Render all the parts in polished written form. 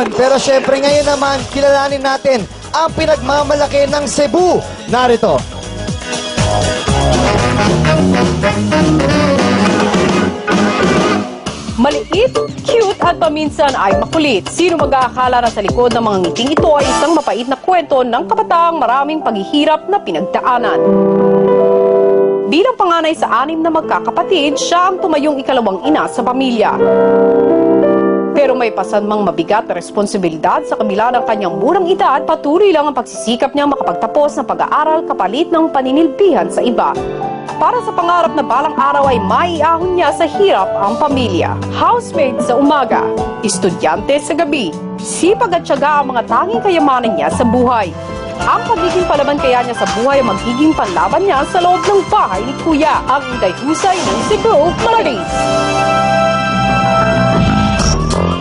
yun. Pero syempre ngayon naman, kilalanin natin ang pinagmamalaki ng Cebu. Narito. Maliit, cute at paminsan ay makulit. Sino mag-aakala na sa likod ng mga ngiting ito ay isang mapait na kwento ng kabataang maraming paghihirap na pinagdaanan. Bilang panganay sa 6 na magkakapatid, siya ang tumayong ikalawang ina sa pamilya. Pero may pasanmang mabigat na responsibilidad sa kabila ng kanyang murang edad, patuloy lang ang pagsisikap niyang makapagtapos ng pag-aaral kapalit ng paninilbihan sa iba. Para sa pangarap na balang araw ay maiahon niya sa hirap ang pamilya. Housemaid sa umaga, estudyante sa gabi, sipag at tiyaga ang mga tanging kayamanan niya sa buhay. Ang pagiging palaban kaya niya sa buhay ang magiging panlaban niya sa loob ng bahay ni Kuya, ang Inday Husay ng Cebu, Maris.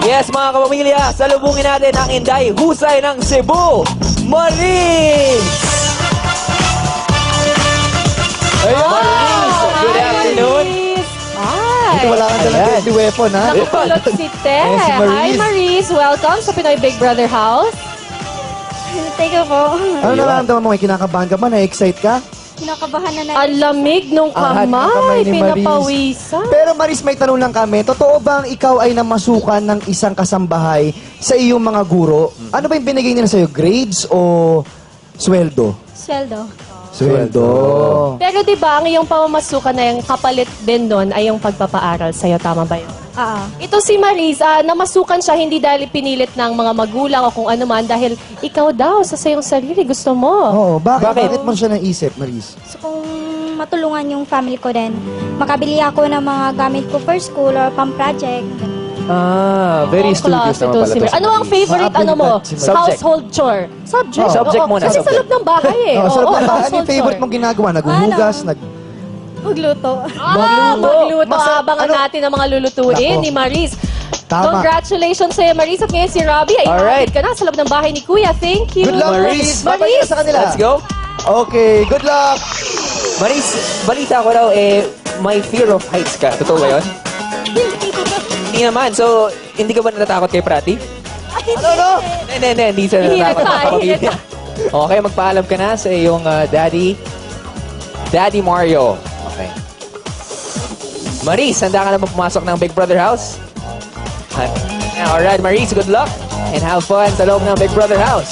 Yes, mga kapamilya, salubungin natin ang Inday Husay ng Cebu, Maris! Maris, good afternoon. Ito wala kang dalang deadly weapon, ha? Nakukulot si Te. Ayan si Maris. Hi, Maris. Welcome sa Pinoy Big Brother House. Thank you po. Ano nararamdaman mo? Kinakabahan ka ba? Na-excite ka? Kinakabahan na na. Ang lamig nung Ang hard ng kamay kamay. ni Maris. Pinapawisan. Pero Maris, may tanong lang kami. Totoo bang ikaw ay namasukan ng isang kasambahay sa iyong mga guro? Ano ba yung binigay nila sa'yo? Grades o sweldo? Sweldo. Sweldo. Pero di ba, ang iyong pamamasukan na yung kapalit din nun ay yung pagpapaaral sa'yo. Tama ba yun? Ito si Maris, namasukan siya hindi dahil pinilit ng mga magulang o kung ano man, dahil ikaw daw sa sayong sarili gusto mo. Oo, bakit? Bakit? Bakit mo siya naisip, Maris? So kung matulungan yung family ko din, makabili ako ng mga gamit ko for school or pang-project. Very Class studious naman ito pala si to Maris. si Ano ang Maris. favorite ano mo? Subject. Household chore. Subject. Subject Oo, muna, Kasi sa subject. loob ng bahay eh. Oh, sarap Oo, na. Ano household yung favorite chore. mong ginagawa? Naghuhugas? Magluto. Magluto. Abangan Ano? natin ang mga lulutuin Nako. ni Maris. Tama. Congratulations sa'yo, Maris. At ngayon si Robbie ay Alright. ihatid ka na sa loob ng bahay ni Kuya. Thank you. Good luck, Maris. Babalik ka sa kanila. Let's go. Okay, good luck. Maris, balita ko daw, may fear of heights ka. Totoo ba yun? Hindi naman. So, hindi ka ba natatakot kay Prati? Ano? Hindi siya natatakot sa pamilya. Okay, magpaalam ka na sa iyong Daddy Mario. Okay. Maris, handa ka na ba pumasok ng Big Brother house? Alright, Maris, good luck and have fun sa loob ng Big Brother house.